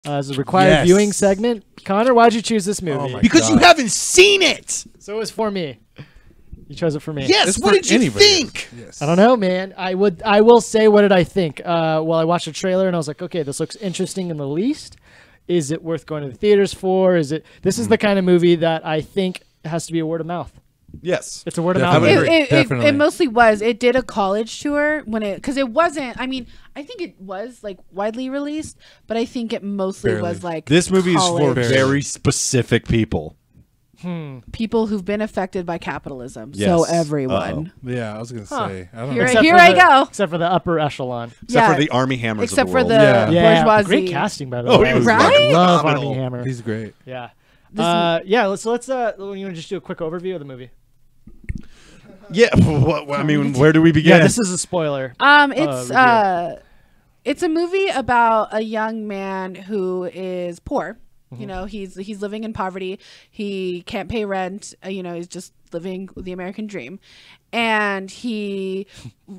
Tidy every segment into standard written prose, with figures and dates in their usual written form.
as a required viewing segment. Connor, why'd you choose this movie? Because you haven't seen it. So it was for me. You chose it for me. Yes. What did you think? I don't know, man. I will say, what did I think? Well, I watched the trailer and I was like, okay, this looks interesting in the least. Is it worth going to the theaters for? This is the kind of movie that I think has to be a word of mouth. Yes. It's a word of mouth. It mostly was. It did a college tour because it wasn't. I mean, I think it was like widely released, but I think it mostly was like this movie is for very specific people. People who've been affected by capitalism. Yes. So everyone. Yeah, I was gonna say. I don't know. Here I go. Except for the upper echelon. Except for the Army Hammers. Except of the for world. the bourgeoisie. Great casting, by the way. He was right? I love Army Hammer. He's great. Yeah. Let's you want to just do a quick overview of the movie? Yeah. I mean, where do we begin? Yeah, this is a spoiler. It's a movie about a young man who is poor. You know, he's living in poverty. He can't pay rent. He's just living the American dream. And he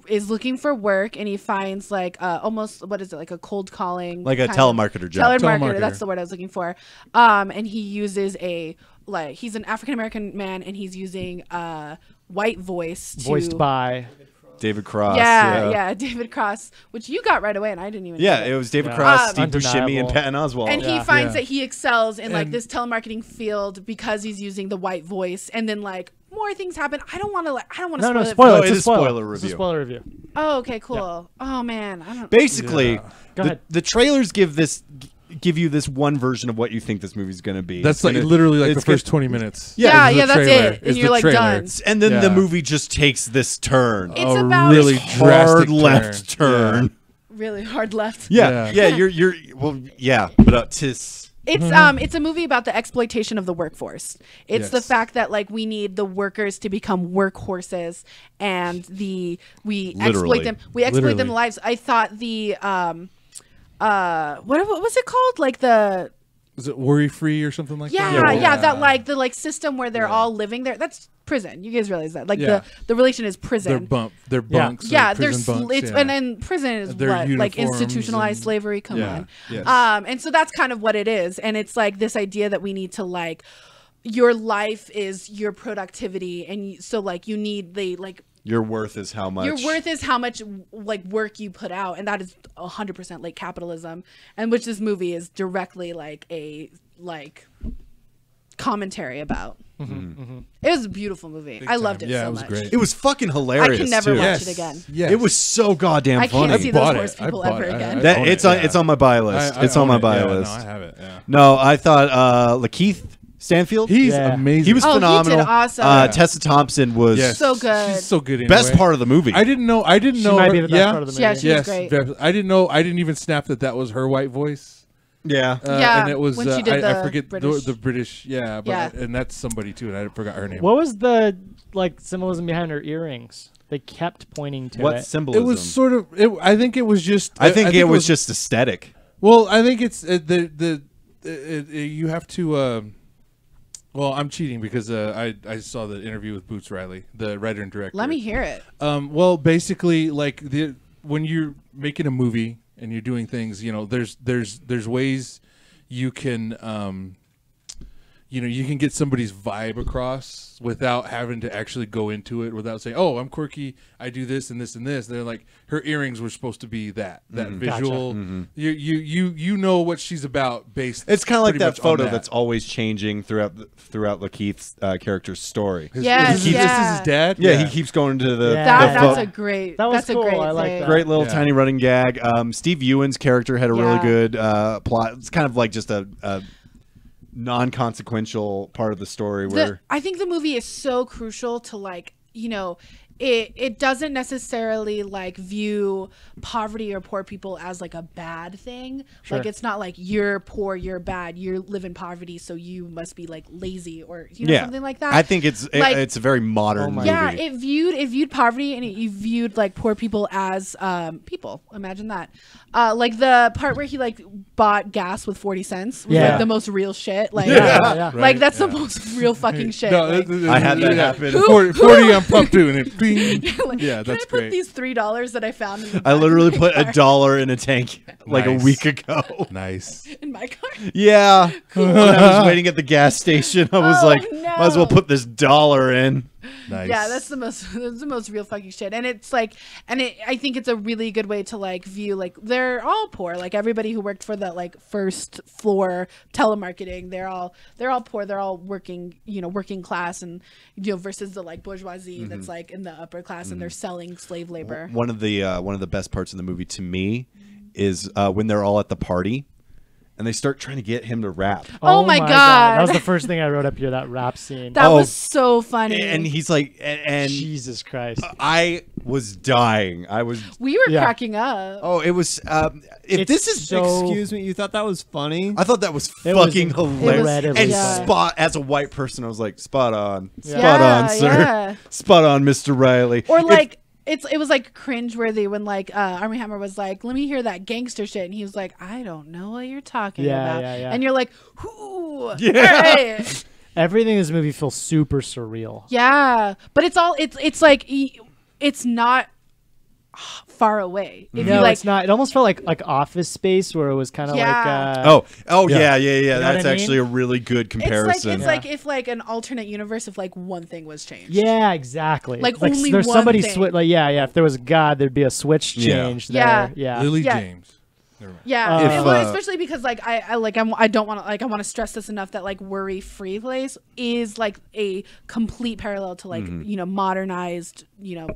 is looooking for work, and he finds like almost, what is it, like a cold calling, like a telemarketer job. Telemarketer, that's the word I was looking for. And he uses he's an African American man, and he's using a white voiced by David Cross. Yeah, David Cross, which you got right away, and I didn't even. Yeah, it was David Cross, Steve Buscemi, and Patton Oswalt. And he finds that he excels in like this telemarketing field because he's using the white voice, and then like more things happen. I don't want to spoil it. It's a spoiler review. It's a spoiler review. Oh, okay, cool. Yeah. Oh man, I don't. Basically, the trailers give you this one version of what you think this movie's going to be. That's like literally like the first 20 minutes. Yeah, that's it. And you're like done. And then the movie just takes this turn. It's about really hard left turn. Yeah. Really hard left. Yeah. You're but it's a movie about the exploitation of the workforce. It's the fact that like we need the workers to become workhorses, and we exploit them. We exploit them lives. I thought the what was it called? Like was it Worry Free or something like that? Yeah, that like the system where they're all living there. That's prison. You guys realize that? Like the relation is prison. They're bunks. Yeah, and then prison is what, like institutionalized slavery. Come on. Yes. And so that's kind of what it is. And it's like this idea that we need to like your life is your productivity, and so like you need your worth is how much like work you put out, and that is 100% like capitalism, and which this movie is directly like a commentary about. It was a beautiful movie. I loved it so much. Great. It was fucking hilarious. I can never watch it again. Yes. It was so goddamn funny. I can't see those horse people ever again. It's on my buy list. It's on my buy list. No, I have it. Yeah. No, I thought Lakeith Stanfield. He's amazing. He was phenomenal. He did awesome. Tessa Thompson was so good. She's so good. Anyway. Best part of the movie. I didn't know. She might be the best part of the movie. Yeah, she was great. I didn't know. I didn't even snap that was her white voice. Yeah. Yeah. And it was. When she did I forget British. the British. Yeah. But and that's somebody too, and I forgot her name. What was the symbolism behind her earrings? They kept pointing to what symbolism? It was sort of. I think it was just. I think it was just aesthetic. Well, I think it's you have to. Well, I'm cheating because I saw the interview with Boots Riley, the writer and director. Let me hear it. Well, basically, like when you're making a movie and you're doing things, there's ways you can you can get somebody's vibe across without having to actually go into it, without saying, "Oh, I'm quirky. I do this and this and this." They're like, her earrings were supposed to be that visual. Gotcha. You know what she's about based. It's kind of like that photo that's always changing throughout Lakeith's character's story. Yes, this is his dad. Yeah, he keeps going to the. That's a great. That was cool. I like that. Great little tiny running gag. Steve Ewan's character had a really good plot. It's kind of like just a non-consequential part of the story where I think the movie is so crucial to it doesn't necessarily view poverty or poor people as like a bad thing. Sure. Like it's not like you're poor, you're bad, you live in poverty, so you must be like lazy or something like that. I think it's a very modern movie. Yeah, it viewed poverty and it viewed like poor people as people. Imagine that. Like the part where he bought gas with 40 cents was like the most real shit. Like like that's the most real fucking shit. No, I had that happen. 40 on pump two and it bing. Yeah, that's great. Can I put these $3 that I found in the I literally put $1 in a tank a week ago. Nice. And in my car. Yeah. When I was waiting at the gas station, I was might as well put this $1 in. Nice. Yeah, that's the most real fucking shit. And it's like, I think it's a really good way to like view, like, they're all poor. Like everybody who worked for the like first floor telemarketing, they're all poor. They're all working, working class, and versus the like bourgeoisie that's like in the upper class, and they're selling slave labor. One of the best parts of the movie to me is when they're all at the party and they start trying to get him to rap. Oh my God. That was the first thing I wrote up here, that rap scene. That was so funny. And he's like, and Jesus Christ. I was dying. We were cracking up. Oh, it was, excuse me, you thought that was funny? I thought that was fucking hilarious. And as a white person, I was like, spot on. Spot on, sir. Yeah. Spot on, Mr. Riley. Or like, it was like cringeworthy when like Armie Hammer was like, let me hear that gangster shit, and he was like, I don't know what you're talking about. And you're like, whoo. Yeah. Right. Everything in this movie feels super surreal. Yeah. But it's like it's not far away. If no, it's not. It almost felt like Office Space, where it was kind of like yeah. That's actually a really good comparison. It's like if like an alternate universe, if like one thing was changed. Yeah, exactly. Like only there's one somebody thing. If there was a God, there'd be a switch changed there. Yeah. Lily James. Yeah, especially because like I don't want to I want to stress this enough that like Worry Free Place is like a complete parallel to like modernized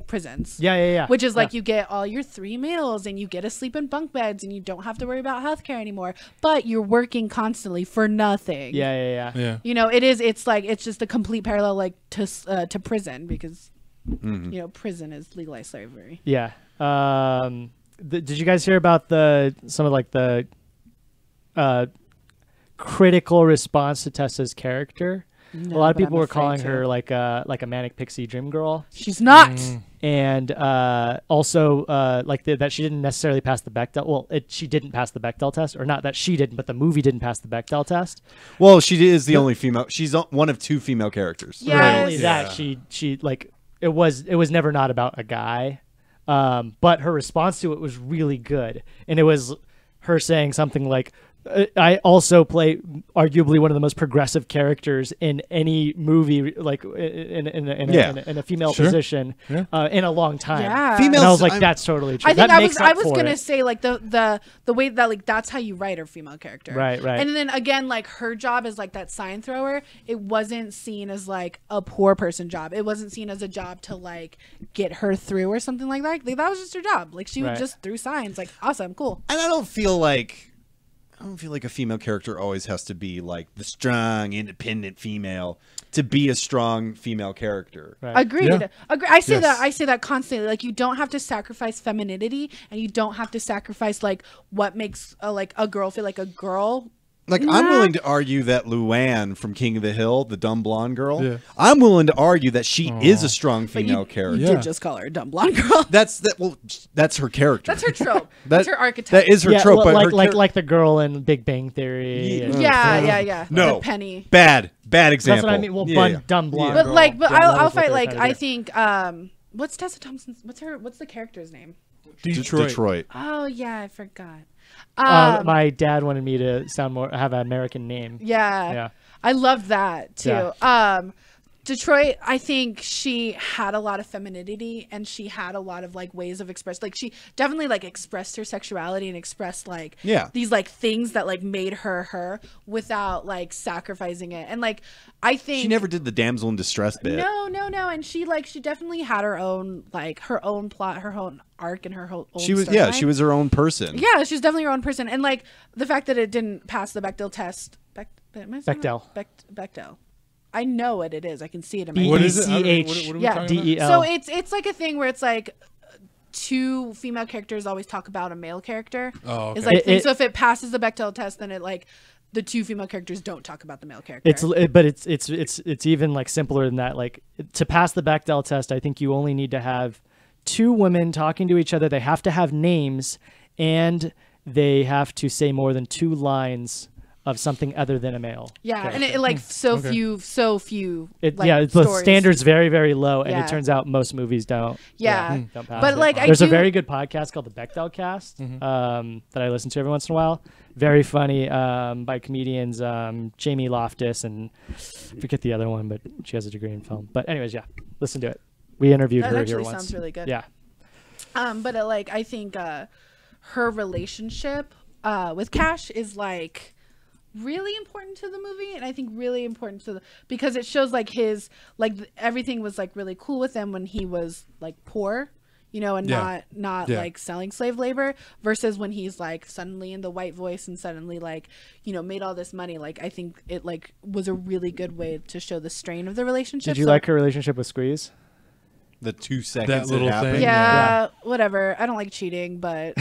prisons. Which is like you get all your 3 meals and you get to sleep in bunk beds and you don't have to worry about healthcare anymore, but you're working constantly for nothing. Yeah. It's just a complete parallel like to prison, because prison is legalized slavery. Yeah. Did you guys hear about some of like the critical response to Tessa's character? No, a lot of people were calling her like a manic pixie dream girl. She's not. And also that she didn't necessarily pass the Bechdel. Well, she didn't pass the Bechdel test, or not that she didn't, but the movie didn't pass the Bechdel test. Well, she is the only female. She's one of 2 female characters. Yes. Not only that, she like it was never not about a guy. But her response to it was really good. And it was her saying something like, I also play arguably one of the most progressive characters in any movie, like in a female position in a long time. Yeah. And I was like, that's totally true. I think I was gonna say like the way that like that's how you write a female character. Right. And then again, like her job as like that sign thrower, it wasn't seen as like a poor person job. It wasn't seen as a job to like get her through or something like that. Like, that was just her job. Like she just threw signs. Like, awesome, cool. And I don't feel like a female character always has to be like the strong, independent female to be a strong female character. Right. Agreed. Yeah. I say that constantly. Like, you don't have to sacrifice femininity, and you don't have to sacrifice like what makes a girl feel like a girl. Like, I'm willing to argue that Luann from King of the Hill, the dumb blonde girl, I'm willing to argue that she is a strong female character. You did just call her a dumb blonde girl. That's her character. That's her trope. That's her archetype. That is her trope. Well, but like the girl in Big Bang Theory. Yeah. No, the Penny. Bad example. That's what I mean. Well, dumb blonde. But girl. I'll fight. Like, I think what's Tessa Thompson's? What's the character's name? Detroit. Oh yeah, I forgot. My dad wanted me to have an American name. Yeah. I loved that too. Yeah. Detroit, I think she had a lot of femininity, and she had a lot of like ways of express. Like, she definitely like expressed her sexuality and expressed like these like things that like made her without like sacrificing it. And like, I think she never did the damsel in distress bit. No. And she definitely had her own plot, her own arc, and her whole. She was her own person. Yeah, she was definitely her own person, and like the fact that it didn't pass the Bechdel test. Bechdel. I know what it is. I can see it in my. What is it? What are we talking about? So it's like a thing where it's like 2 female characters always talk about a male character. Oh, okay. It's like so if it passes the Bechdel test, then it like the 2 female characters don't talk about the male character. It's even like simpler than that. Like, to pass the Bechdel test, I think you only need to have 2 women talking to each other. They have to have names, and they have to say more than 2 lines of something other than a male. Yeah, character. and it like so few. It, like, yeah, the stories. standard's very, very low, and Yeah. it turns out most movies don't. Yeah. Don't pass But, it. like, there's a do- very good podcast called the Bechdel Cast that I listen to every once in a while. Very funny by comedians Jamie Loftus and I forget the other one, but she has a degree in film. But anyways, yeah, listen to it. We interviewed That her actually here once. sounds really good. Yeah. But like I think her relationship with Cash is like really important to the movie, and I think really important to the because it shows like his everything was like really cool with him when he was like poor, you know, and not like selling slave labor versus when he's like suddenly in the white voice and suddenly like, you know, made all this money. Like I think it like was a really good way to show the strain of the relationship. Did you like her relationship with Squeeze? The 2 seconds little it happened. thing. Yeah, whatever. I don't like cheating, but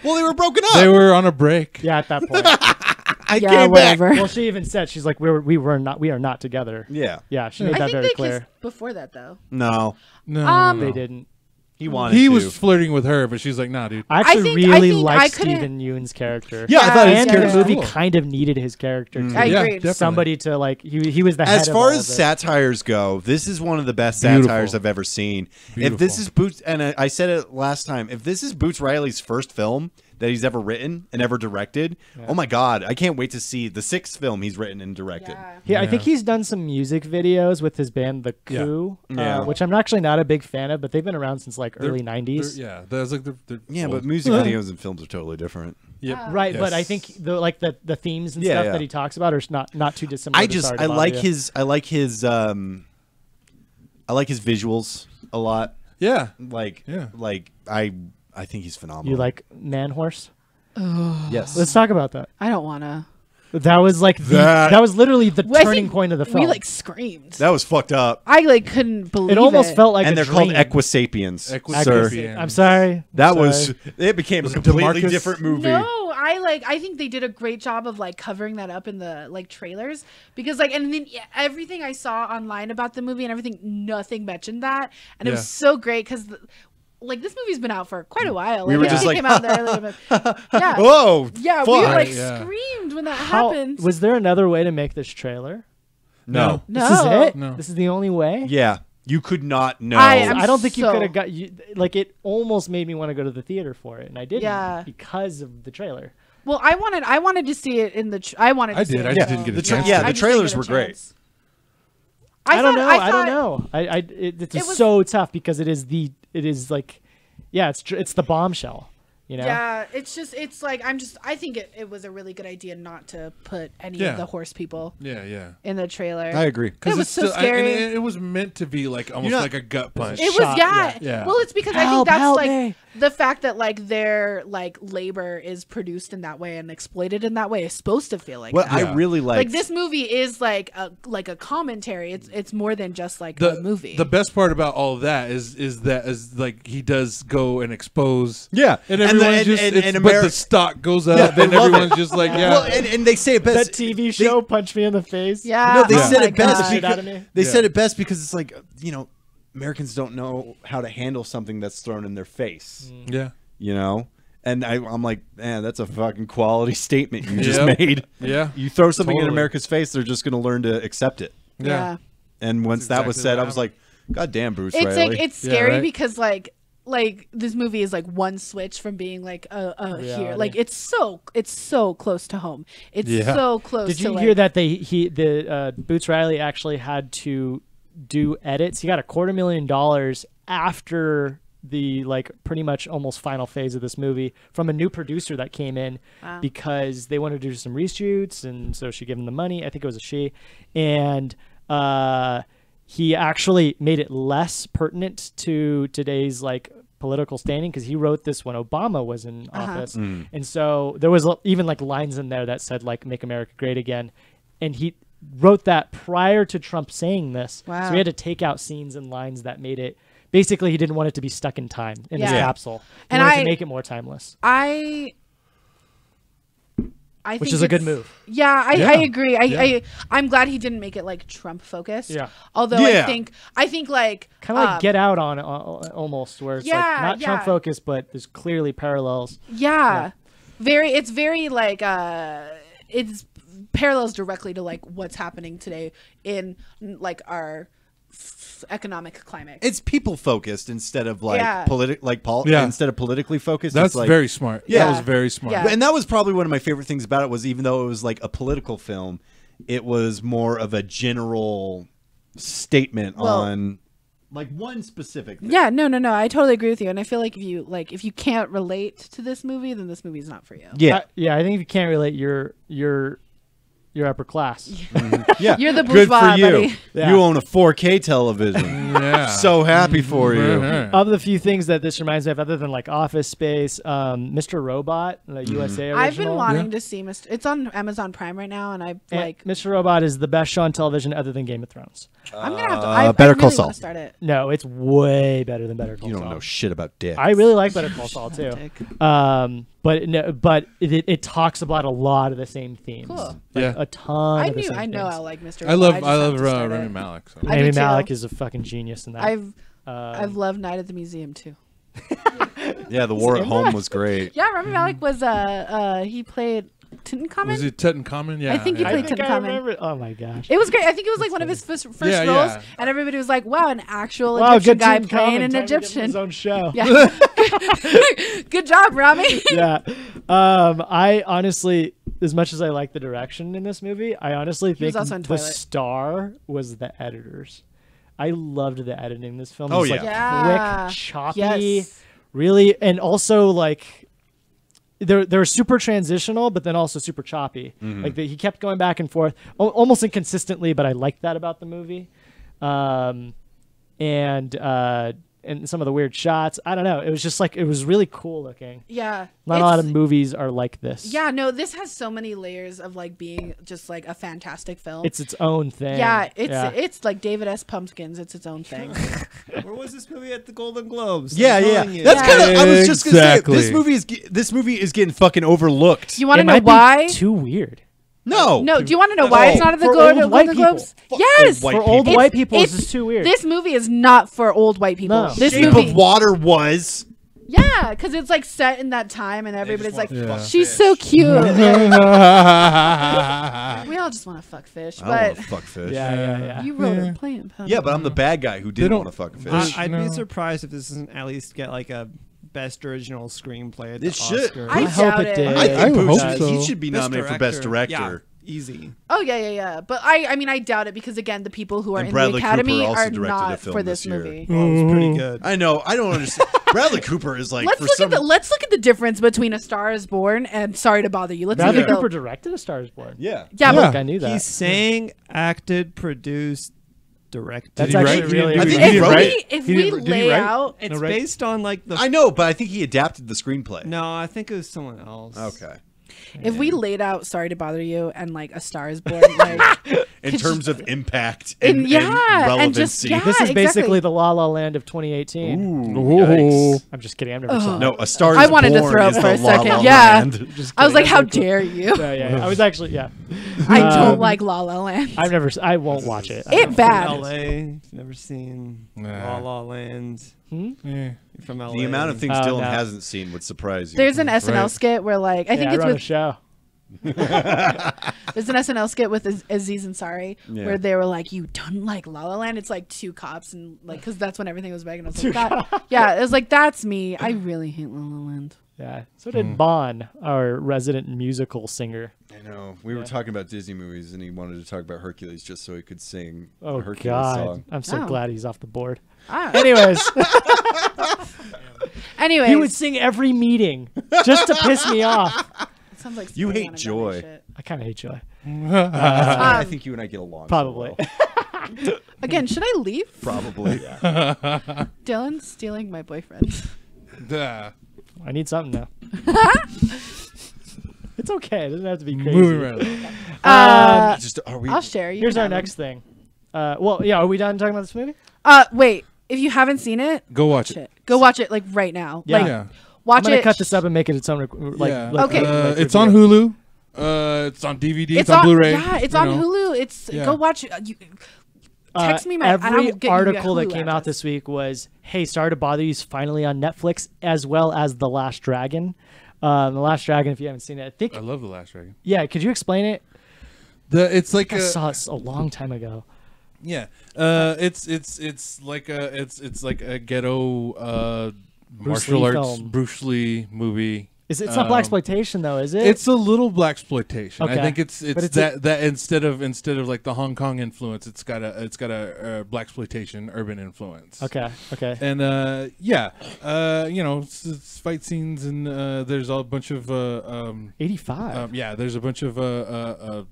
Well, they were broken up. They were on a break. Yeah, at that point. I yeah, came whatever. Well, she even said she's like we are not together. Yeah. Yeah, she made I that think very they clear. kissed before that though. No. No, They didn't. He wanted He to. was flirting with her, but she's like, "Nah, dude." I actually think- really I think liked I couldn't- Stephen Yeun's character. Yeah, I thought his and character the was movie cool. kind of needed his character. too. I Yeah, agree. definitely. Somebody to like he was the head As of far all as of it. satires go, this is one of the best Beautiful. satires I've ever seen. If this Beautiful. is Boots, and I said it last time, if this is Boots Riley's first film that he's ever written and ever directed, oh my God, I can't wait to see the 6th film he's written and directed. Yeah. I think he's done some music videos with his band The Yeah. Coup, Yeah. which I'm actually not a big fan of, but they've been around since like early '90s. Yeah, that's like they're Yeah, old. but music videos and films are totally different. Yep. Right, but I Yes. think the themes and Yeah, stuff yeah. that he talks about are not too dissimilar. I like his visuals a lot. Yeah. Like Yeah. I think he's phenomenal. You like Man Horse? Yes. Let's talk about that. I don't wanna. That was like that was literally the Well, I turning think point of the film. We like screamed. That was fucked up. I like couldn't believe it almost felt like And a they're called dream. Equisapiens. Equisapiens. Sir. I'm sorry. That I'm was sorry. it became a Was it completely DeMarcus? different movie. No, I think they did a great job of like covering that up in the like trailers because like and then everything I saw online about the movie and everything, nothing mentioned that, and it Yeah. was so great because like this movie's been out for quite a while. We were I just think it like, came out earlier, but yeah, Whoa. yeah, fuck. we like Yeah. screamed when that How, happened. was there another way to make this trailer? No. No, This is it. No. This is the only way. Yeah. You could not know. I'm I don't think you so- could have got you like it. Almost made me want to go to the theater for it, and I didn't. Yeah. Because of the trailer. Well, I wanted to see it in the. I wanted. To I see did. It I in just the- didn't get a The chance. yeah, to. the I just didn't trailers get a were great. chance. I don't know. thought- I don't know. It's It was- so tough because it is like, yeah, it's the bombshell. You know. Yeah, it's like I think it was a really good idea not to put any Yeah. of the horse people Yeah. in the trailer. I agree. It was it's so still, scary. and it was meant to be like almost not- like a gut punch. It was shot, yeah. Well, it's because I Help, think that's help like me. the fact that like their like labor is produced in that way and exploited in that way is supposed to feel like What that. I really Like this movie is like a commentary. It's more than just like a movie. The best part about all of that is like he does go and expose. Yeah. And And everyone's the- just and- it's, and but Ameri- the stock goes up Yeah, and they love everyone's just like yeah. Well, and they say it That best. TV show, Punch Me in the Face. yeah. No, they oh said my it best God. Shit out of because me. they Yeah. said it best because it's like, Americans don't know how to handle something that's thrown in their face. Yeah. You know? And I'm like, man, that's a fucking quality statement you just Yep. made. Yeah. You throw something in Totally. America's face, they're just going to learn to accept it. Yeah. And once That's that was exactly said, what I was like, God damn, Bruce It's Riley. like it's Yeah, scary right? because like this movie is like one switch from being like here. Reality. Like it's so close to home. It's Yeah. so close. Did to you like, hear that the Boots Riley actually had to do edits? He got $250,000 after the like pretty much almost final phase of this movie from a new producer that came in because they wanted to do some reshoots, and so she gave him the money. I think it was a she, and he actually made it less pertinent to today's like political standing because he wrote this when Obama was in office, and so there was even like lines in there that said like "Make America Great Again," and he wrote that prior to Trump saying this. Wow. So he had to take out scenes and lines that made it. Basically, he didn't want it to be stuck in time in his Yeah. capsule. He And wanted I- to make it more timeless, I which think is a good it's- move. Yeah, I Yeah. agree. I'm glad he didn't make it like Trump focused. Yeah. Although Yeah. I think like Kind of like Get Out on almost, where it's like Yeah, not Trump yeah. focused, but there's clearly parallels. Yeah. It's very like it's parallels directly to like what's happening today in like our economic climate. It's people focused instead of like instead of politically focused. That's like, very smart. Yeah. That was very smart. Yeah. And that was probably one of my favorite things about it was even though it was like a political film, it was more of a general statement on like one specific thing. Yeah, no, I totally agree with you, and I feel like if you can't relate to this movie, then this movie's not for you. Yeah, I think if you can't relate, you're upper class. Yeah, You're the good bourgeois, for you. buddy. Yeah. You own a 4K television. Yeah. So happy for you. Of the few things that this reminds me of, other than like Office Space, Mr. Robot, the USA original. I've been wanting to see Mr. It's on Amazon Prime right now, and Mr. Robot is the best show on television other than Game of Thrones. I'm gonna have to. I Better really Call Saul. want to start it. No, it's way better than Better Call You Saul. don't know shit about dick. I really like Better Call Saul too. But it talks about a lot of the same themes. Cool. Yeah. A ton. of the same I know things. I like Mr. I love Robot, just have to start Rami it. Malek. So. I do Amy too. Malek is a fucking genius in that. I've loved Night at the Museum too. Yeah, The War at Home was great. Yeah, Rami Malek was he played Tutankhamun. Was it Tutankhamun? Yeah. I think he I played think I Tutankhamun. remember. Oh my gosh. It was great. I think it was like one of his first Yeah, roles, yeah. and everybody was like, "Wow, an actual Wow, Egyptian good guy Tutankhamun, playing an time to give him Egyptian." his own show. Yeah. Good job, Rami. Yeah. I honestly, as much as I like the direction in this movie, I honestly He was think also in the Twilight. star was the editors. I loved the editing in this film. Oh, It was, yeah. like quick, choppy, Yes. really, and also like they're super transitional, but then also super choppy. Like he kept going back and forth, almost inconsistently, but I liked that about the movie. And some of the weird shots. I don't know. It was just like, it was really cool looking. Yeah. Not a lot of movies are like this. Yeah, no, this has so many layers of like being just like a fantastic film. It's its own thing. Yeah, it's like David S. Pumpkins. It's its own thing. Where was this movie at the Golden Globes? Yeah, I'm yeah. telling you. That's kind of. I was just gonna Exactly. say this movie is getting fucking overlooked. You want to It know might be why? too weird. No, No, do you want to know why it's not at the For Golden old white Globes? people. Yes, White For old people. white people, it's- this is too weird. This movie is not for old white people. No. This Shape movie, of Water was. yeah, because it's like set in that time, and everybody's like, wanna fuck "She's fish. so cute." We all just want to fuck fish, I don't want but to fuck fish. yeah. you wrote a plane. Yeah, but I'm the bad guy who didn't don't- want to fuck a fish. I'd No. be surprised if this doesn't at least get like a best original screenplay at the It should. Oscar. I hope doubt it it. did. I think I Boots hope should- so. he should be nominated for best director. Yeah, easy. Oh yeah. But I mean, I doubt it because again, the people who are And in Bradley the Academy Cooper also are directed a not film for this this year. movie. Well, it was pretty good. I know. I don't understand. Bradley Cooper is like. Let's for look some, let's look at the difference between A Star Is Born and Sorry to Bother You. Let's Bradley look at Cooper the, directed A Star Is Born. Yeah. yeah, I but think I knew that. He sang, acted, produced, directed. That's Did he actually write? really. I think if he we, wrote- if He we did- did he lay write? out, It's No, right? based on like the. I know, but I think he adapted the screenplay. No, I think it was someone else. Okay. if we laid out Sorry to Bother You and like A Star Is Born, like In Could terms of impact and and, yeah, and and relevancy. just- yeah. This is exactly. basically the La La Land of 2018. Ooh, Ooh. yikes. I'm just kidding. I've never seen No, A Star Is I wanted to Born throw up is for the a second. La La Yeah. Land. Just I was like, kidding. how That's so dare you? cool. Yeah. I was actually, yeah. I don't Um, like La La Land. I won't watch it. It bad. LA. Never seen Nah. La La Land. Yeah. You're from LA. The amount of things Oh, Dylan no. hasn't seen would surprise you. There's an SNL Right. skit where like I think I it's run a with show. there's an SNL skit with Aziz Ansari Yeah. where they were like, "You don't like La La Land?" It's like two cops and like because that's when everything was big and I was like, that, yeah, it was like that's me. I really hate La La Land. Yeah. So did Bon, our resident musical singer. I know. We were talking about Disney movies, and he wanted to talk about Hercules just so he could sing Oh the Hercules God, song. I'm so Oh. glad he's off the board. Ah. Anyways, Anyways, he would sing every meeting just to piss me off. it sounds like You somebody hate on a joy. dummy shit. I kind of hate Joy. I think you and I get along. so Probably. well. Again, should I leave? Probably. Dylan's stealing my boyfriend. Yeah. I need something now. It's okay. It doesn't have to be crazy. Moving right along. Just are we? I'll share. You Here's can our have next thing. Well, yeah. Are we done talking about this movie? them. Wait. If you haven't seen it, Go watch it. go watch it like right now. Yeah. Like Yeah. I'm watch gonna it. cut this up and make it its own. Like, Yeah. Okay. It's on Hulu. It's on DVD. It's on Blu-ray. Yeah, it's you on know. Hulu. It's Yeah. go watch. Text me my. and I every will get you article a that Hulu came out address. this week was, "Hey, Sorry to Bother You is finally on Netflix, as well as The Last Dragon." The Last Dragon. If you haven't seen it, I love The Last Dragon. Yeah, could you explain it? It's like I saw it a long time ago. Yeah, it's like a ghetto martial arts film. Bruce Lee movie. It's not blaxploitation though, is it? It's a little blaxploitation. Okay. I think it's that instead of like the Hong Kong influence, it's got a blaxploitation urban influence. Okay. And it's fight scenes and there's a bunch of 85. there's a bunch of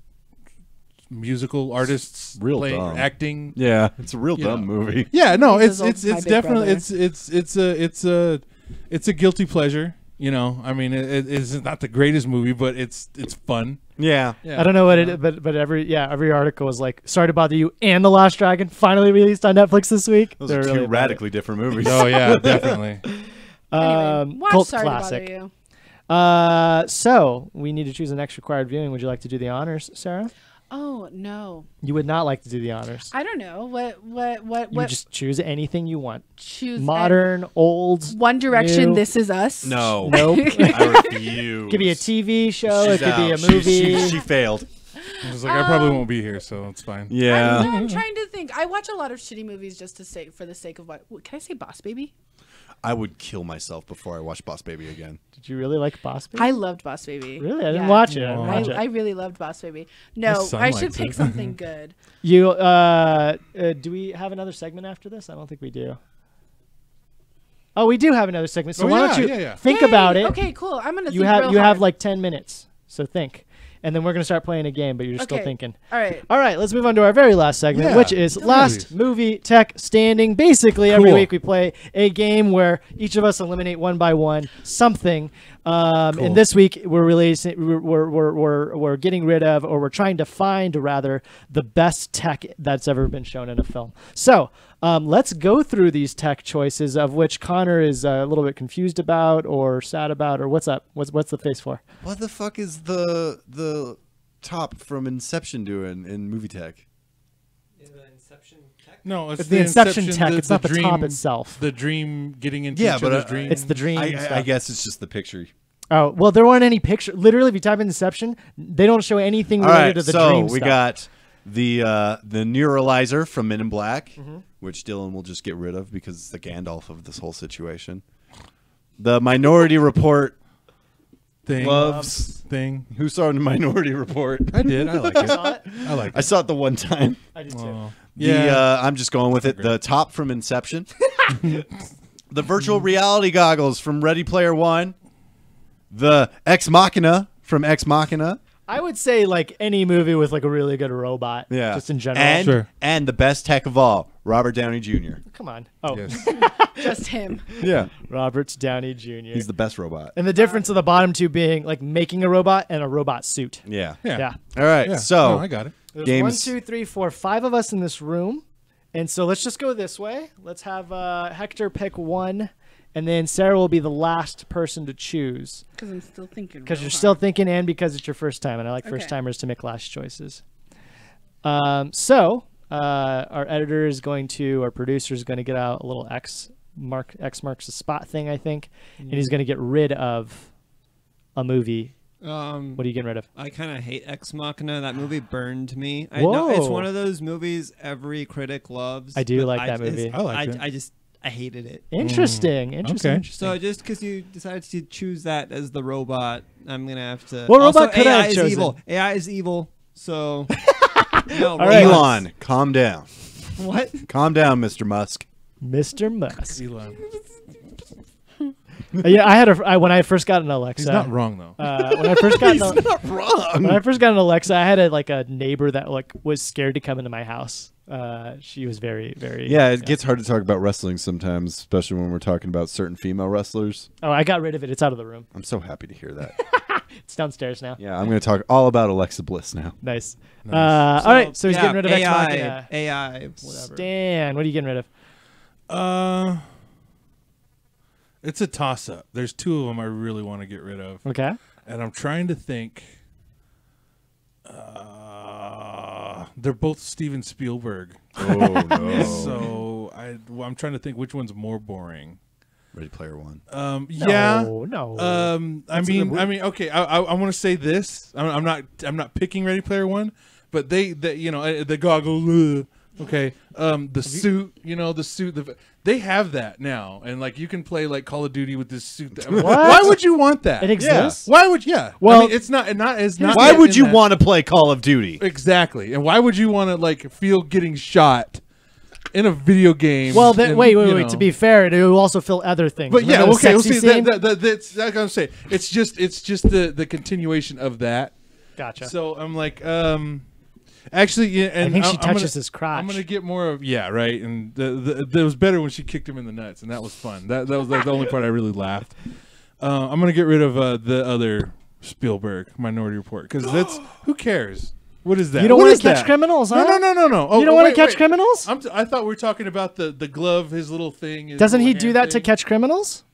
musical artists playing, acting. Yeah, it's a real dumb movie. Yeah, no, it's It's definitely it's a guilty pleasure. You know, I mean, it's not the greatest movie, but it's fun. Yeah. I don't know what it, but every article was like, sorry to bother you, and The Last Dragon finally released on Netflix this week. Those are two radically different movies. Oh yeah, definitely. Anyway, watch cult Sorry classic. to Bother You. So we need to choose an next required viewing. Would you like to do the honors, Sarah? Oh no, You would not like to do the honors. I don't know what. You just choose anything you want. Choose Modern, old, One Direction. new. This Is Us. No. Nope. I refuse. Could be a TV show. She's it could be a out. movie. She failed. I was like, I probably won't be here, so it's fine. Yeah. I'm trying to think. I watch a lot of shitty movies just to say for the sake of what. Can I say Boss Baby? I would kill myself before I watch Boss Baby again. Did you really like Boss Baby? I loved Boss Baby. Really? I didn't watch it. I didn't Aw. watch it. I really loved Boss Baby. No, son I should likes pick it. something good. You do we have another segment after this? I don't think we do. Oh, we do have another segment. So why don't you think Yay! about it? Okay, cool. I'm gonna. You think have real you have hard. like 10 minutes. So think. And then we're going to start playing a game, but you're still Okay. thinking. All right. All right, let's move on to our very last segment, Yeah, which is tell me Last these. Movie Tech Standing. Basically, every Cool. week we play a game where each of us eliminate one by one something. And this week we're releasing, we're getting rid of, or we're trying to find rather, the best tech that's ever been shown in a film. So let's go through these tech choices, of which Connor is a little bit confused about, or sad about, or what's up? What's the face for? What the fuck is the top from Inception doing in movie tech? No, It's the Inception tech. It's not the top itself. The dream getting into Yeah, each but other's dreams. It's the dream I stuff. guess it's just the picture. Oh, well, there weren't any picture. Literally, if you type in Inception, they don't show anything All related right, to the so dream we stuff. got the neuralizer from Men in Black, which Dylan will just get rid of because it's the Gandalf of this whole situation. The Minority Report thing. gloves. Thing. Who saw the Minority Report? I did. I like it. Saw it? I like I it. saw it the one time. I did too. Oh. I'm just going with it. The top from Inception. The virtual reality goggles from Ready Player One. The Ex Machina from Ex Machina. I would say like any movie with like a really good robot. Yeah. Just in general. And, Sure. and the best tech of all, Robert Downey Jr. Come on. Oh, Yes. Just him. Yeah. Robert Downey Jr. He's the best robot. And the difference of the bottom two being like making a robot and a robot suit. Yeah. Yeah. All right. Yeah. So No, I got it. There's Games- 1, 2, 3, 4, 5 of us in this room. And so let's just go this way. Let's have Hector pick one. And then Sarah will be the last person to choose. Because I'm still thinking. Because real you're hard. still thinking and because it's your first time. And I like Okay. first timers to make last choices. So our editor is going to, our producer is going to get out a little X marks the spot thing, I think. And he's going to get rid of a movie. What are you getting rid of? I kind of hate Ex Machina. That movie burned me. I know it's Whoa. one of those movies every critic loves. I do but like that movie. I liked it. I hated it. Interesting. Interesting. Okay. Interesting. So just because you decided to choose that as the robot, I'm gonna have to. What Also, robot could I AI have is chosen? evil. AI is evil. So. No, All right. Elon, calm down. What? Calm down, Mr. Musk. Mr. Musk. Elon. Yeah, when I first got an Alexa. He's not wrong though. When I first got He's not wrong. when I first got an Alexa, I had a neighbor that like was scared to come into my house. She was very, very. Yeah, it gets hard to talk about wrestling sometimes, especially when we're talking about certain female wrestlers. Oh, I got rid of it. It's out of the room. I'm so happy to hear that. It's downstairs now. Yeah, I'm going to talk all about Alexa Bliss now. Nice. All right, so he's yeah, getting rid of Ex AI. Machina. AI. Whatever. Stan, what are you getting rid of? It's a toss-up. There's two of them I really want to get rid of, Okay. and I'm trying to think. They're both Steven Spielberg, Oh, no. so I'm trying to think which one's more boring. Ready Player One. Yeah. No. I mean, okay. I want to say this. I'm not picking Ready Player One, but the goggles. Okay. The suit. The suit. They have that now, and like you can play like Call of Duty with this suit. Why would you want that? It exists. Yeah. Why would? Yeah. Well, I mean, it's not. Why would you want to play Call of Duty? Exactly. And why would you want to like feel getting shot in a video game? Well, wait. To be fair, it will also fill other things. But yeah, okay. We'll see. Scene? That's what I'm saying. It's just the continuation of that. Gotcha. So I'm like, actually, yeah, and I think she touches his crotch. I'm gonna get more of right, and it was better when she kicked him in the nuts, and that was fun. That was the only part I really laughed. I'm gonna get rid of the other Spielberg Minority Report because that's who cares. What is that? You don't want to catch criminals, huh? No. Oh, you don't want to catch criminals? I thought we were talking about the glove, his little thing. Doesn't he do that to catch criminals?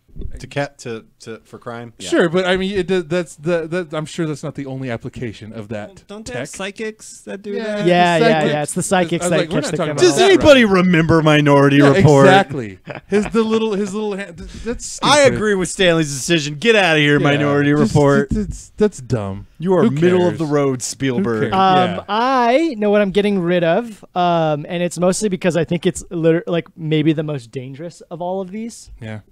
For crime? Yeah. Sure, but I mean, I'm sure that's not the only application of that. Don't they have psychics that do that? Yeah. It's the psychics that catch the criminals. Does anybody remember Minority Report? Exactly. His little hand. That's stupid. I agree with Stanley's decision. Get out of here, Minority Report. That's dumb. You are middle of the road, Spielberg. I know what I'm getting rid of, and it's mostly because I think it's like maybe the most dangerous of all of these. Yeah.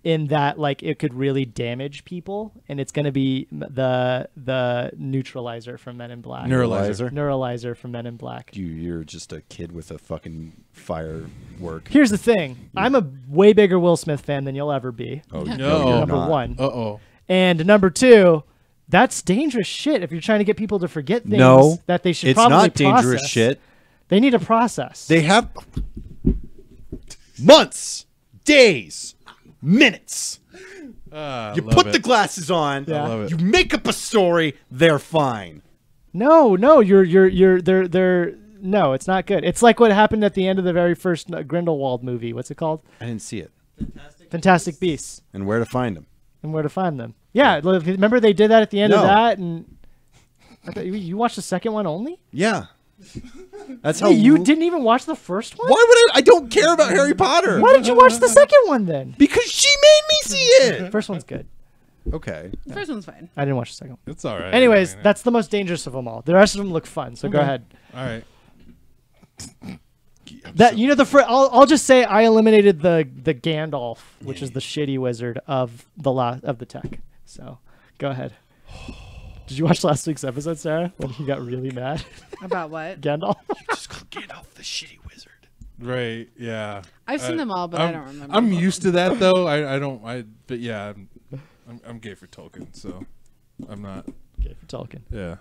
In that, like, it could really damage people, and it's going to be the neutralizer from Men in Black. Neuralizer from Men in Black. You're just a kid with a fucking firework. Here's the thing. I'm a way bigger Will Smith fan than you'll ever be. Oh, no. Number one. Uh-oh. And number two, that's dangerous shit if you're trying to get people to forget things that they should probably process. It's not dangerous shit. They need to process. They have months, days, minutes. You put the glasses on. Yeah. I love it. You make up a story. They're fine. No, they're no, it's not good. It's like what happened at the end of the very first Grindelwald movie. What's it called? I didn't see it. Fantastic Beasts. And where to find them. And where to find them. Yeah, remember they did that at the end of that, and I thought you watched the second one only? Yeah. That's how you didn't even watch the first one? Why would I don't care about Harry Potter. Why did you watch the second one then? Because she made me see it. First one's good. Okay. The first one's fine. I didn't watch the second one. It's all right. Anyways, that's the most dangerous of them all. The rest of them look fun, so go ahead. All right. I'll just say I eliminated the Gandalf, which is the shitty wizard of the tech. So go ahead. Did you watch last week's episode, Sarah, when he got really mad? About what? Gandalf. Just call Gandalf the shitty wizard. Right. Yeah. I've seen them all, but I don't remember. I'm used to that though. But yeah, I'm gay for Tolkien, so I'm not gay for Tolkien. Yeah.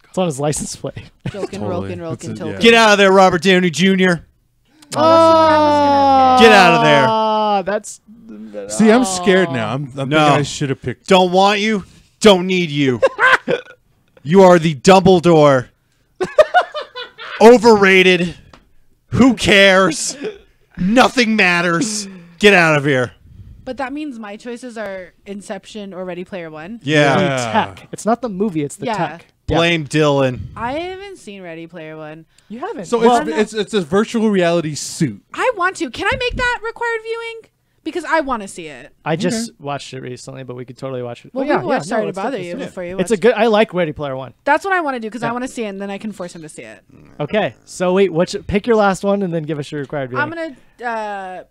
It's on his license plate. Tolkien, Tolkien. Yeah. Get out of there, Robert Downey Jr. Oh, get out of there. That's. See, I'm scared now. I'm thinking I should have picked. Don't want you. Don't need you. You are the Dumbledore. Overrated. Who cares? Nothing matters. Get out of here. But that means my choices are Inception or Ready Player One. Yeah. Tech. It's not the movie. It's the tech. Blame Dylan. I haven't seen Ready Player One. You haven't. So it's a virtual reality suit. I want to. Can I make that required viewing? Because I want to see it. I just watched it recently, but we could totally watch it. Well, sorry to bother you before you watch It's a good. I like Ready Player One. That's what I want to do because I want to see it, and then I can force him to see it. Okay, so wait, pick your last one, and then give us your required viewing. I'm gonna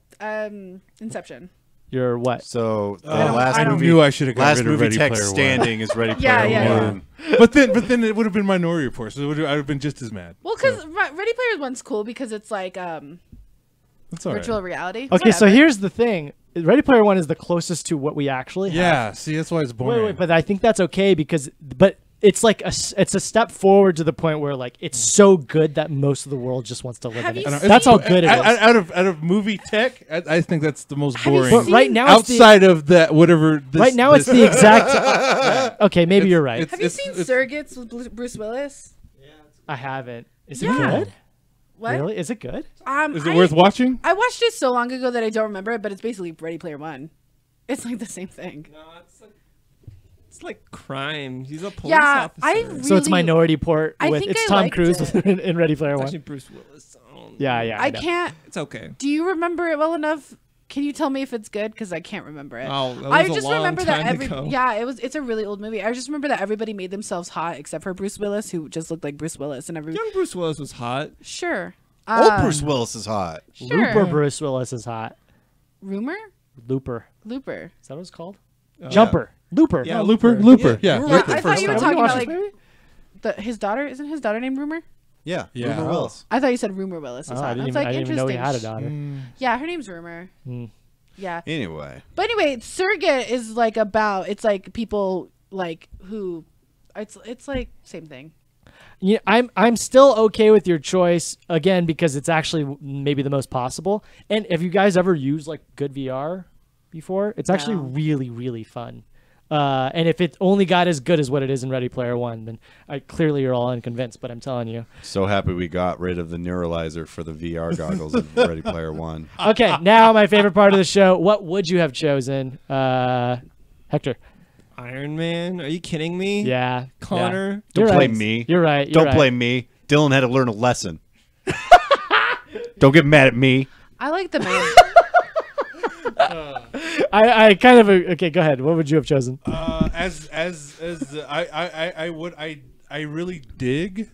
Inception. Your what? So I knew I should have got rid of Ready Player One. standing is Ready Player One. But then it would have been Minority Report, so I would have been just as mad. Well, because Ready Player One's cool because it's like virtual reality. Okay, Whatever. so here's the thing. Ready Player One is the closest to what we actually have. Yeah, see, that's why it's boring. Wait, but I think that's okay because it's like it's a step forward to the point where like it's so good that most of the world just wants to live in it. That's how good it is. Out of movie tech, I think that's the most boring. But right now, outside of that, whatever. Right now, it's the exact. Okay, maybe you're right. Have you seen Surrogates with Bruce Willis? Yeah, I haven't. Is it good? What? Really? Is it good? Is it worth watching? I watched it so long ago that I don't remember it, but it's basically Ready Player One. It's like the same thing. No, it's like crime. He's a police officer. So it's Minority Report with think it's I Tom liked Cruise it. in Ready Player It's One. actually Bruce Willis. Yeah. I can't. It's okay. Do you remember it well enough Can you tell me if it's good? Because I can't remember it. Oh, that was I a just long remember time that ago. it's a really old movie. I just remember that everybody made themselves hot except for Bruce Willis, who just looked like Bruce Willis, and Young Bruce Willis was hot. Sure. Old Bruce Willis is hot. Sure. Looper Bruce Willis is hot. Rumor? Looper. Looper. Is that what it's called? Jumper. Looper. Yeah, Oh, Looper. Yeah. You were Yeah, right the I thought first you were time. talking about Watch like his daughter. Isn't his daughter named Rumor? Yeah. Yeah. Rumor Willis. I thought you said Rumor Willis. Oh, Is I hot. didn't That's even, like I didn't even know he interesting. had a daughter. Yeah, her name's Rumor. Mm. Yeah. Anyway. But anyway, Surrogate is like about, it's like people like who, it's like same thing. Yeah, I'm still okay with your choice again because it's actually maybe the most possible. And have you guys ever used like good VR before? It's actually No. really, really fun. And if it only got as good as what it is in Ready Player One, then clearly you're all unconvinced. But I'm telling you. So happy we got rid of the neuralizer for the VR goggles of Ready Player One. Okay, now my favorite part of the show. What would you have chosen, Hector? Iron Man? Are you kidding me? Yeah, Connor? Don't You're blame right. me. You're right. You're Don't right. blame me. Dylan had to learn a lesson. Don't get mad at me. I like the man. I kind of okay. Go ahead. What would you have chosen? I really dig.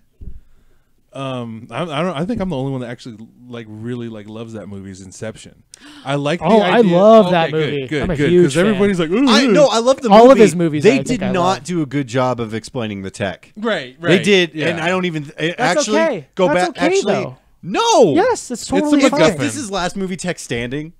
I think I'm the only one that actually really loves that movie. Is Inception. I like. Oh, the I idea. love Okay, that movie. Good. I'm a Good. huge fan. Everybody's like, ooh, I love the movie. All of his movies, They I did think I not love. do a good job of explaining the tech. right. They did, yeah. and I don't even That's actually okay. go That's back. okay, actually, though. no. Yes, it's totally a If fine. MacGuffin. this is last movie tech standing,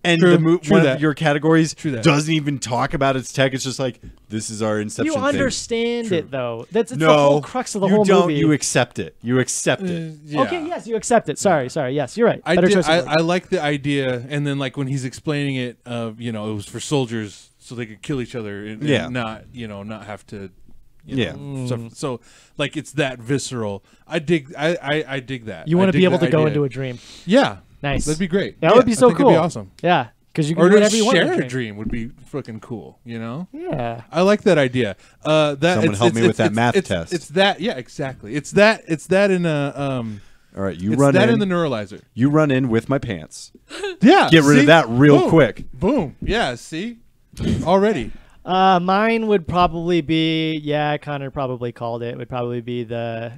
and True, the true one that. of your categories True that. doesn't even talk about its tech, it's just like this is our Inception. You thing. understand True. it though. That's it's No, the whole crux of the you whole don't. movie. You accept it. You accept it. Yeah. Okay, yes, you accept it. Sorry. Yes, you're right. I Better did. choice of words. I like the idea, and then like when he's explaining it, it was for soldiers so they could kill each other and Yeah. not have to. Yeah. So like it's that visceral. I dig. I dig that. You want I to be dig able the to go idea. into a dream. Yeah. Nice. That'd be great. That would be so I think cool. It'd be awesome. Yeah, because you can Or do to whatever you want. in share a a dream would be fucking cool. You know. Yeah. I like that idea. Someone help me with that math test. It's that. Yeah. Exactly. It's that in a All right, you It's run that in. in the neuralizer. You run in with my pants. Yeah. Get rid of that real Boom. quick. Boom. Yeah. See. Already. Mine would probably be Connor probably called it. Would probably be the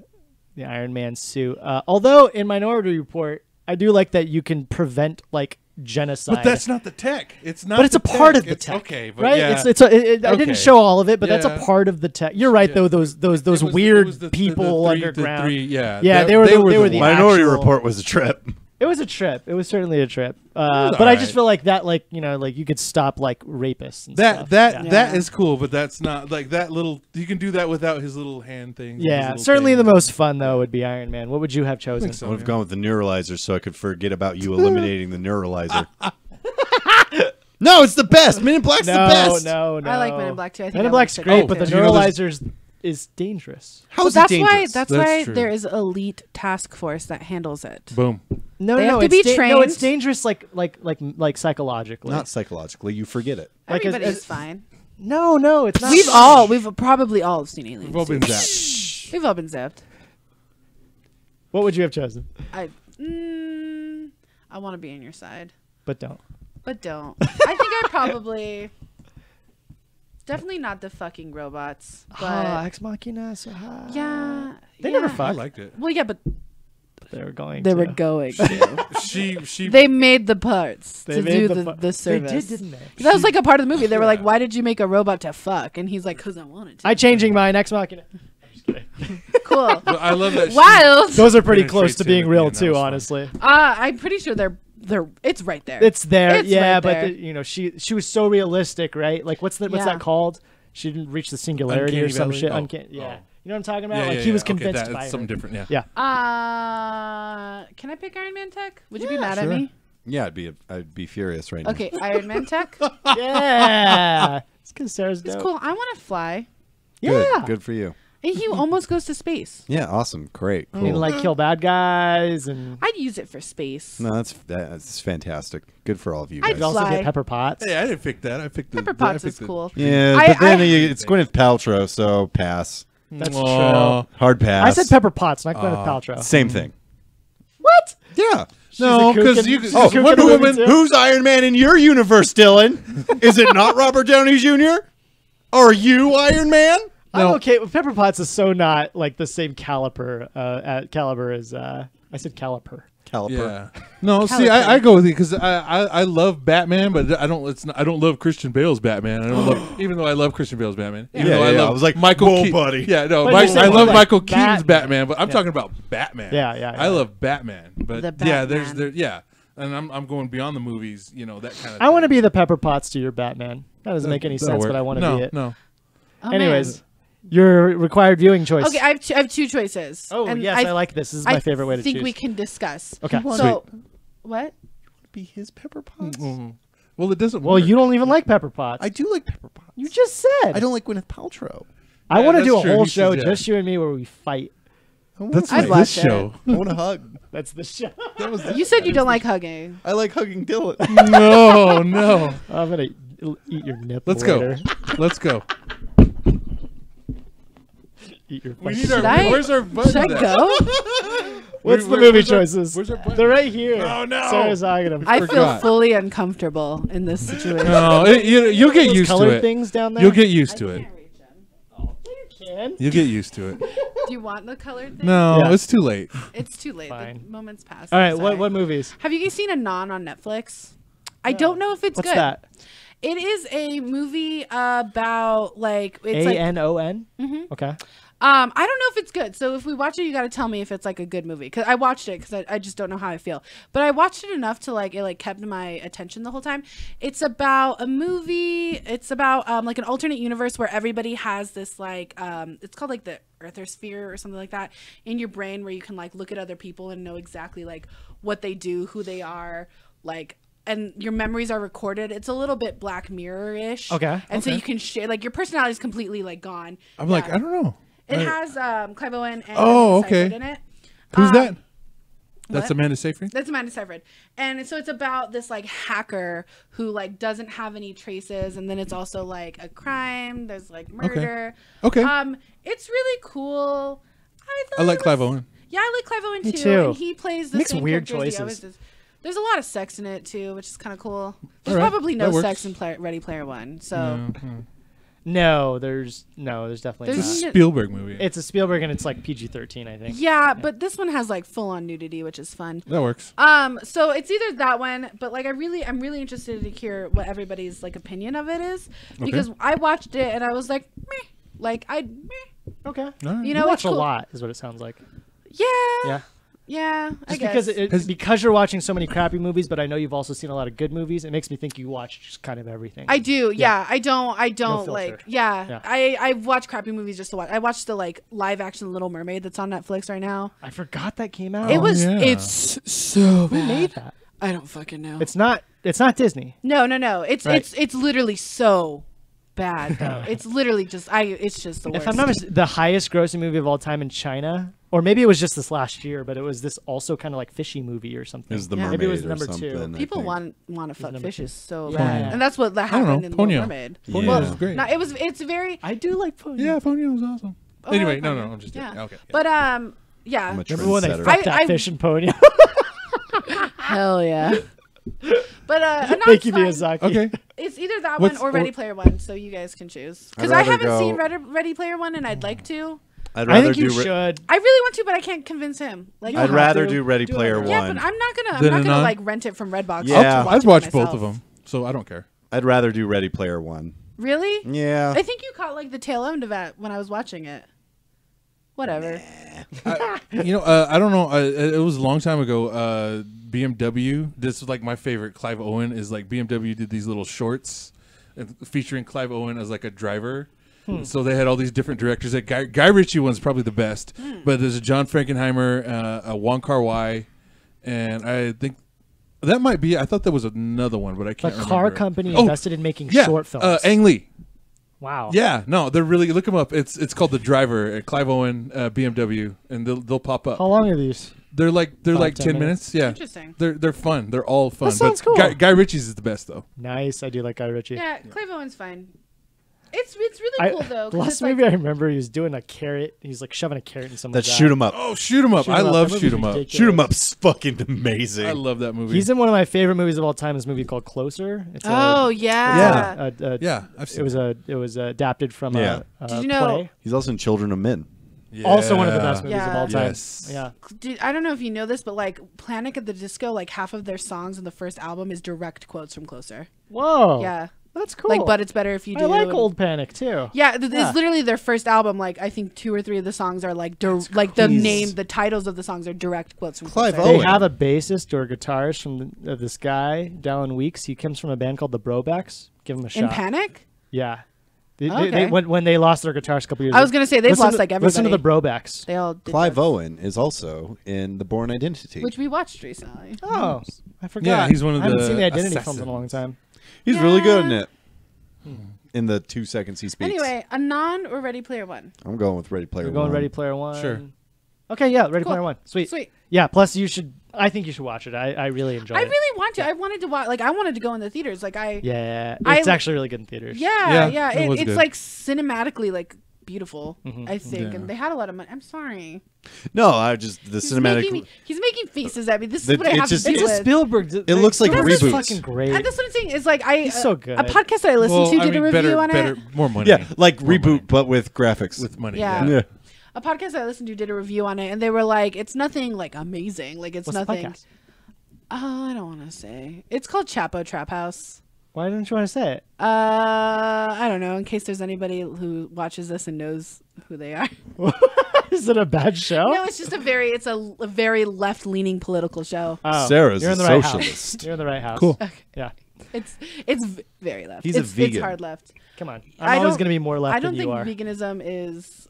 Iron Man suit. Although in Minority Report, I do like that you can prevent like genocide. But that's not the tech. It's not. But it's the a part tech. of the It's- tech, Okay, but right? yeah. I didn't Okay. show all of it, but that's a Yeah. part of the tech. You're right, Yeah. though. Those It was weird the people three- underground. The three, yeah, Yeah, That- they were the ones. Minority actual- Report was a trip. It was a trip. It was certainly a trip. But I alright. just feel like that, like you could stop like rapists. And That stuff. that yeah. that is cool, but that's not like that little. You can do that without his little hand thing. Yeah, certainly the most fun though would be Iron Man. What would you have chosen? so. I would have gone with the neuralizer so I could forget about you eliminating the neuralizer. No, it's the best. Men in Black's the best. No. I like Men in Black too. I think Men in I Black's liked it. great, Oh, but the do you know there's- neuralizer is dangerous. How Well, is it that's dangerous? why. That's why true. there is elite task force that handles it. Boom. No, They no, have to it's be No, trained. it's dangerous like psychologically. Not psychologically. You forget it. Like, Everybody's fine. No, it's not. We've probably all seen aliens. We've all been too. zapped. We've all been zapped. What would you have chosen? I want to be on your side, But don't. but don't. I think I probably. Definitely not the fucking robots, but Ex Machina, so hot. yeah, They yeah. never I fucked. liked it. Well, yeah, but They were going. they to. were going. to. She. They made the parts They to made do the the service. They did, didn't they? That was like a part of the movie. They were like, Yeah. "Why did you make a robot to fuck?" And he's like, "Cause I wanted to." I changing mine. Ex Machina. Cool. But I love that. Wild. Those are pretty Penetrates close to him being at the real end. That too. was fun. Honestly, I'm pretty sure they're. It's right there. it's there. It's yeah, right but there. she was so realistic, right? Like what's Yeah. that called? She didn't reach the singularity or Uncanny some Valley? shit. Oh. Yeah. Oh. You know what I'm talking about? Yeah, like yeah, he was yeah. Okay, convinced that- by it's something her. different. Yeah. Yeah. Can I pick Iron Man tech? Would you be Yeah, mad sure. at me? Yeah, I'd be furious right now. Okay, Iron Man tech. Yeah. It's because Sarah's It's dope. cool. I want to fly. Good. Yeah. Good for you. And he almost goes to space. Yeah, awesome. Great. I Cool. mean, like kill bad guys and I'd use it for space. No, that's fantastic. Good for all of you I'd guys. you'd also fly. get Pepper Potts. Hey, I didn't pick that. I picked the Pepper I Potts picked is the- cool. Yeah, I- but then I- it's Gwyneth Paltrow, so pass. That's Aw. true. Hard pass. I said Pepper Potts, not Gwyneth Paltrow. Same thing. What? Yeah. No, because you. Oh, Wonder Woman. Who's Iron Man in your universe, Dylan? Is it not Robert Downey Jr.? Are you Iron Man? I'm okay. Pepper Potts is so not like the same caliber as I said caliper. Caliper. Yeah. No, see, I go with you because I love Batman, but I don't love Christian Bale's Batman. I don't love, even though I love Christian Bale's Batman. Even though I was like, Michael buddy. Yeah, no, But I love Michael Keaton's Batman. Batman, but I'm talking about Batman. Yeah. I love Batman, but The yeah, Batman. yeah, and I'm going beyond the movies, that kind of. I want to be the Pepper Potts to your Batman. That doesn't make any sense, but I want to be it. No. Oh, Anyways, your required viewing choice. Okay, I have two choices. Oh, and yes, I like this. This is my favorite way to choose. I think we can discuss. Okay. So, what? Be his Pepper Potts. Mm-hmm. Well, it doesn't. Well, work. you don't even like Pepper Potts. I do like Pepper Potts. You just said. I don't like Gwyneth Paltrow. I Yeah, want to do a that's true. whole He show says, yeah. just you and me where we fight. That's I'd like watch this it. show. I want to hug. That's the show. You said you don't like hugging. I like hugging Dylan. No. I'm gonna eat your nipple. Let's go. later. Let's go. Eat your We fucking need our. Should I- Where's our button? Should I at? go? What's the Where's movie our- choices? where's our button? They're right here. Oh, no. Sarah's hogging them. I feel forgot. fully uncomfortable in this situation. No, you'll get used to colored it. things down there. You'll get used to it. You can. You'll get used to it. Do you want the colored thing? No, Yeah. it's too late. It's too late. Fine. The moment's passed. All I'm right. sorry. What movies? Have you guys seen Anon on Netflix? I don't know if it's What's good. that? It is a movie about like it's like ANON. Mm-hmm. Okay. I don't know if it's good. So if we watch it, you got to tell me if it's like a good movie. Cause I watched it because I just don't know how I feel. But I watched it enough to like, it like kept my attention the whole time. It's about a movie. It's about like an alternate universe where everybody has this like, it's called like the Earthosphere or something like that in your brain where you can like look at other people and know exactly like what they do, who they are, like, and your memories are recorded. It's a little bit Black Mirror-ish. Okay. And so you can share, like your personality is completely like gone. I'm like, I don't know. It has Clive Owen and Oh, Amanda okay. Seyfried in it. Who's that? That's what? Amanda Seyfried? That's Amanda Seyfried. And so it's about this like hacker who like doesn't have any traces, and then it's also like a crime. There's like murder. Okay. It's really cool. I like Clive Owen. Yeah, I like Clive Owen Me too. too. And he plays the Makes same weird characters he always choices. does. There's a lot of sex in it too, which is kind of cool. There's All right, probably that no works. sex in Ready Player One. So No, there's definitely There's not. Spielberg movie. It's a Spielberg and it's like PG-13, I think. yeah, but this one has like full on nudity, which is fun. That works. So it's either that one, but like I'm really interested to hear what everybody's like opinion of it is, because I watched it and I was like, meh. Like meh. Okay. All right. You know, You watch it's a cool. lot, is what it sounds like. Yeah. Yeah. I Just guess. because you're watching so many crappy movies, but I know you've also seen a lot of good movies. It makes me think you watch just kind of everything. I do. Yeah. I don't filter. like. Yeah. Yeah. I watch crappy movies just to watch. I watched the like live action Little Mermaid that's on Netflix right now. I forgot that came out. It was. yeah. It's so Who bad. made that? I don't fucking know. It's not Disney. No. It's Right. it's literally so bad though. It's literally just it's just the worst. If I'm not mistaken, the highest grossing movie of all time in China, or maybe it was just this last year, but it was this also kind of like fishy movie or something. It was the Yeah. mermaid Maybe it was or number something, two. I People think. want to fuck number fishes two. so Yeah. bad, and that's what that happened in Ponyo. Little Mermaid. Yeah. Ponyo was great. No, it's very I do like Ponyo. Yeah, Ponyo was awesome. Oh, I Anyway, like no, Ponyo. I'm just yeah. kidding. Okay. But yeah. I'm a Remember when they trendsetter. fucked that I- fish in Ponyo? Hell yeah. But Thank you, fine. Miyazaki. Okay. It's either that What's- one or Ready Player One, so you guys can choose. Because I'd I rather haven't go- seen Ready Player One, and I'd like to. I'd I rather think you do. should. I really want to, but I can't convince him. Like, You I'd have rather to. do Ready Do it. Player yeah, One. but I'm not gonna Then like Anon? rent it from Redbox. Yeah. I'll I'd just watch it both myself. of them, so I don't care. I'd rather do Ready Player One. Really? Yeah. I think you caught like the tail end of that when I was watching it. Whatever. I don't know. It was a long time ago. BMW. This was like my favorite. Clive Owen is like BMW did these little shorts featuring Clive Owen as like a driver. So they had all these different directors. That Guy Ritchie one's probably the best, but there's a John Frankenheimer, a Wong Kar-wai, and I think that might be. I thought there was another one, but I The can't remember. car company Oh, invested in making Yeah, short films. Ang Lee. Wow. Yeah, no, they're really look them up. It's called The Driver. Clive Owen, BMW, and they'll pop up. How long are these? They're like 10 10 minutes. Yeah, Interesting. They're fun. They're all fun. That sounds but cool. Guy Ritchie's is the best though. Nice. I do like Guy Ritchie. Yeah, Clive Owen's fine. It's really cool though. The last movie I remember, he was doing a carrot. He's like shoving a carrot in someone's Shoot 'em up. Oh, Shoot 'em up! I love Shoot 'em up. Shoot 'em up's fucking amazing. I love that movie. He's in one of my favorite movies of all time. This movie called Closer. It's yeah. Yeah, I've seen it was adapted from a Did you know? play. He's also in Children of Men. Yeah. Also one of the best movies of all time. Yes. Yeah. Dude, I don't know if you know this, but like Panic at the Disco, like half of their songs in the first album is direct quotes from Closer. Whoa. Yeah. That's cool. Like, but it's better if you do. I like Old Panic too. Yeah, it's literally their first album. Like, I think 2 or 3 of the songs are like, the titles of the songs are direct quotes from Clive Closer. Owen. They have a bassist or a guitarist from this guy, Dallin Weeks. He comes from a band called the Brobecks. Give him a shot. In Panic? Yeah. Okay. When they lost their guitarist a couple years ago. I was going to say, they've lost like everybody. Listen to the Brobecks. They all did Clive that. Owen is also in The Bourne Identity. Which we watched recently. Oh, I forgot. Yeah, he's one of I haven't the seen the Identity films in a long time. He's really good in it. In the 2 seconds he speaks. Anyway, a non or Ready Player One? I'm going with Ready Player We're One. going Ready Player One. Sure. Okay, yeah, Ready Cool. Player One. Sweet. Sweet. Yeah, plus I think you should watch it. I really enjoy it. I really want to. I wanted to watch. Like, I wanted to go in the theaters. Like, Yeah, it's actually really good in theaters. Yeah. it was It's good. like cinematically like beautiful. I think, Yeah. and they had a lot of money. I'm sorry. No, the cinematic. He's making faces at me. This is what I have just- to It's deal a with. Spielberg. It looks like Spielberg's reboots. fucking great. And that's what I'm saying. Is like He's so good. A podcast that I listened to did a review on it. More money. Yeah, like More reboot, money. but with graphics. With money. Yeah. Yeah. A podcast that I listened to did a review on it, and they were like, "It's nothing like amazing. Like it's What's the nothing." podcast? Oh, I don't want to say. It's called Chapo Trap House. Why didn't you want to say it? I don't know. In case there's anybody who watches this and knows who they are. Is it a bad show? No, it's just a very left-leaning political show. Oh, Sarah's you're in a the right socialist. House. You're in the right house. Cool. Yeah. It's very left. He's a It's vegan. hard left. Come on. I I'm always don't- going to be more left I don't than think you are. veganism is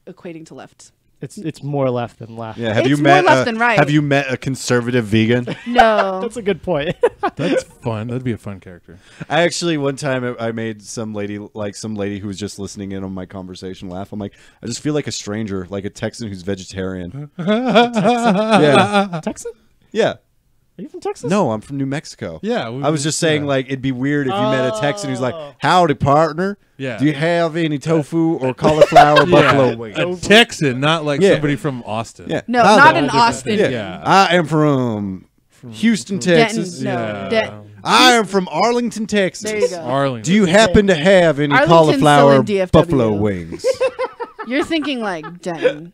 equating to left. It's more left than left. Yeah, have It's you more met left than right. Have you met a conservative vegan? No. That's a good point. That's fun. That'd be a fun character. I actually one time I made some lady who was just listening in on my conversation laugh. I'm like, I just feel like a stranger, like a Texan who's vegetarian. Yeah, Texas? yeah. Are you from Texas? No, I'm from New Mexico. Yeah, I was just saying like it'd be weird if you met a Texan who's like, Oh. "Howdy, partner. Yeah. Do you have any tofu or cauliflower buffalo wings?" A Texan, not like Yeah. somebody from Austin. Yeah, No, Howdy. not in Austin. Yeah. Yeah. I am from Houston, Texas. Denton, no. Yeah. Denton. I am from Arlington, Texas. There you go. Arlington. Do you happen to have any Arlington's still cauliflower in DFW. buffalo wings? You're thinking like Denton.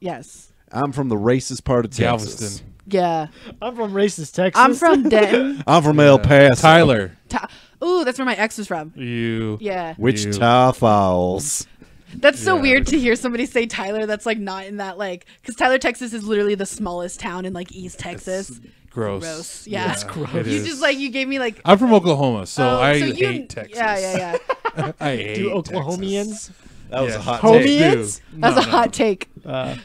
Yes. I'm from the racist part of Texas. Galveston. Yeah. I'm from racist Texas. I'm from Denton. I'm from El Paso. Tyler. Ooh, that's where my ex was from. You. Yeah. Wichita Falls. That's so Yeah. weird to hear somebody say Tyler that's like not in that like because Tyler, Texas is literally the smallest town in like East Texas. Gross. Gross. Yeah. It's gross. You just like you gave me like I'm from Oklahoma, so I you- hate Texas. Yeah. I hate Do Texas. Oklahomians? That was Yeah. a hot Homies? take. No, That's a no. hot take. No.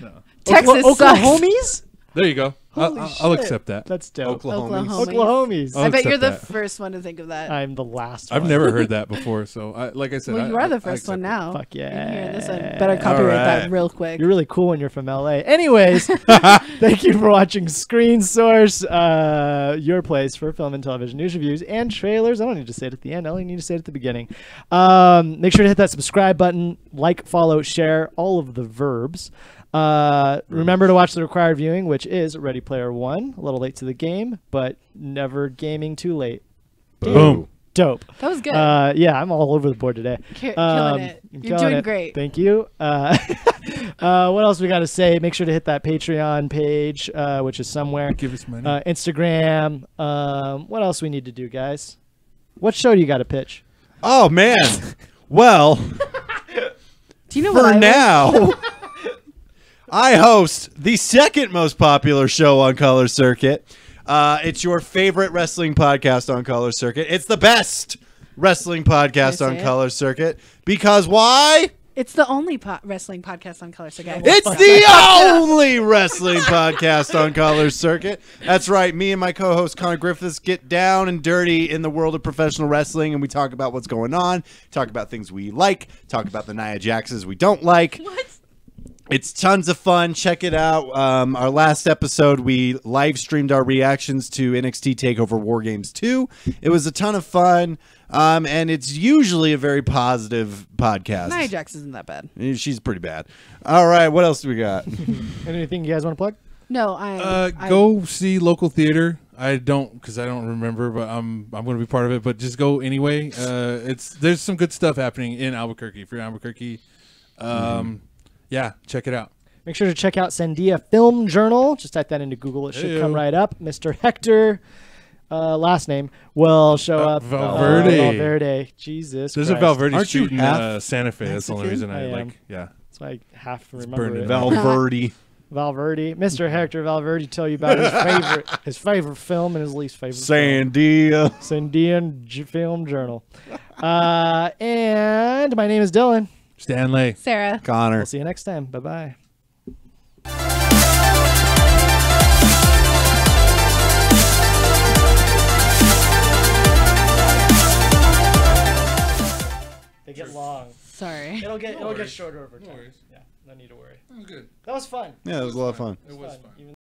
Texas sucks. Oklahomies? There you go. Holy I'll shit. accept that. That's dope. Oklahomies. Oklahomies. I'll I bet you're accept the that. first one to think of that. I'm the last I've one. never heard that before, so like I said, Well, you I are the I first one accept it. now. Fuck You yeah. hear this one. Better copyright that right. real quick. You're really cool when you're from LA. Anyways, thank you for watching Screen Source, your place for film and television news reviews and trailers. I don't need to say it at the end. I only need to say it at the beginning. Make sure to hit that subscribe button, like, follow, share, all of the verbs. Remember to watch the required viewing, which is Ready Player One. A little late to the game, but never gaming too late. Boom. Dope. That was good. Yeah, I'm all over the board today. Killing it. I'm You're killing doing it. great. Thank you. What else we got to say? Make sure to hit that Patreon page, which is somewhere. Give us money. Instagram. What else we need to do, guys? What show do you got to pitch? Oh man. Well, Do you know for what I now, I host the second most popular show on Color Circuit. It's your favorite wrestling podcast on Color Circuit. It's the best wrestling podcast Can I on say it? Color Circuit. Because why? It's the only wrestling podcast on Color Circuit. It's the only wrestling podcast on Color Circuit. That's right. Me and my co-host Connor Griffiths get down and dirty in the world of professional wrestling, and we talk about what's going on, talk about things we like, talk about the Nia Jaxes we don't like. What? It's tons of fun. Check it out. Our last episode, we live streamed our reactions to NXT TakeOver War Games 2. It was a ton of fun, and it's usually a very positive podcast. Nia Jax isn't that bad. She's pretty bad. All right, what else do we got? Anything you guys want to plug? No, go see local theater. I don't, because I don't remember, but I'm going to be part of it. But just go anyway. There's some good stuff happening in Albuquerque. If you're in Albuquerque, yeah, check it out. Make sure to check out Sandia Film Journal. Just type that into Google. It should come right up. Mr. Hector, last name, will show up. Valverde. Valverde. Jesus There's Christ. a Valverde Aren't street you in half Santa Fe. That's the only reason I am. like. Yeah. That's why I have to remember it. Valverde. Valverde. Mr. Hector Valverde tell you about his favorite film and his least favorite Sandia. Sandian Film Journal. And my name is Dylan. Stanley. Sarah. Connor. We'll see you next time. Bye-bye. They get long. Sorry. It'll get shorter over time. Yeah, no need to worry. Oh, good. That was fun. Yeah, it was a lot of fun. It was fun. Even